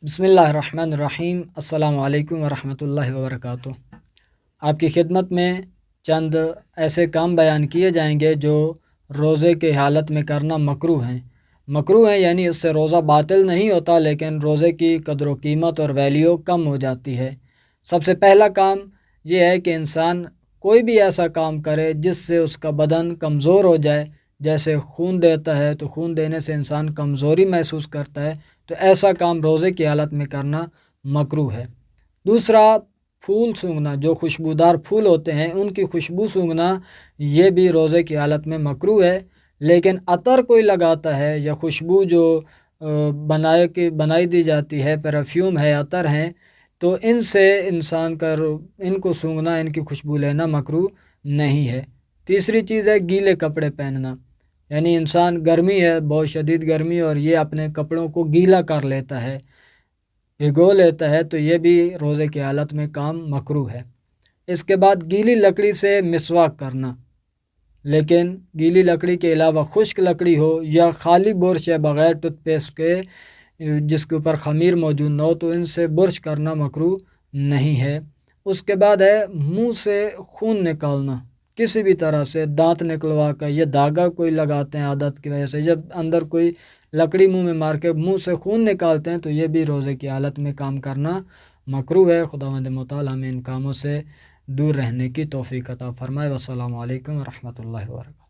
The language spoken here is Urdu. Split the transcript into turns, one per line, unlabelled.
بسم اللہ الرحمن الرحیم۔ السلام علیکم ورحمۃ اللہ وبرکاتہ۔ آپ کی خدمت میں چند ایسے کام بیان کیے جائیں گے جو روزے کے حالت میں کرنا مکروہ ہیں یعنی اس سے روزہ باطل نہیں ہوتا، لیکن روزے کی قدر و قیمت اور ویلیو کم ہو جاتی ہے۔ سب سے پہلا کام یہ ہے کہ انسان کوئی بھی ایسا کام کرے جس سے اس کا بدن کمزور ہو جائے، جیسے خون دیتا ہے تو خون دینے سے انسان کمزوری محسوس کرتا ہے، تو ایسا کام روزے کی حالت میں کرنا مکروہ ہے۔ دوسرا، پھول سونگھنا، جو خوشبودار پھول ہوتے ہیں ان کی خوشبو سونگھنا، یہ بھی روزے کی حالت میں مکروہ ہے۔ لیکن عطر کوئی لگاتا ہے یا خوشبو جو بنائی دی جاتی ہے، پرفیوم ہے، عطر ہیں، تو ان سے انسان کا ان کو سونگھنا، ان کی خوشبو لینا مکروہ نہیں ہے۔ تیسری چیز ہے گیلے کپڑے پہننا، یعنی انسان گرمی ہے، بہت شدید گرمی، اور یہ اپنے کپڑوں کو گیلا کر لیتا ہے، بھگو لیتا ہے، تو یہ بھی روزے کی حالت میں کام مکروہ ہے۔ اس کے بعد گیلی لکڑی سے مسواک کرنا، لیکن گیلی لکڑی کے علاوہ خشک لکڑی ہو یا خالی برش یا بغیر ٹوتھ پیسٹ کے جس کے اوپر خمیر موجود نہ ہو، تو ان سے برش کرنا مکروہ نہیں ہے۔ اس کے بعد ہے منہ سے خون نکالنا، کسی بھی طرح سے دانت نکلوا کر، یہ داغا کوئی لگاتے ہیں عادت کی وجہ سے، جب اندر کوئی لکڑی منہ میں مار کے منہ سے خون نکالتے ہیں تو یہ بھی روزے کی حالت میں کام کرنا مکروہ ہے۔ خداوند متعال ہمیں ان کاموں سے دور رہنے کی توفیق عطا فرمائے۔ والسلام علیکم ورحمۃ اللہ وبرکاتہ۔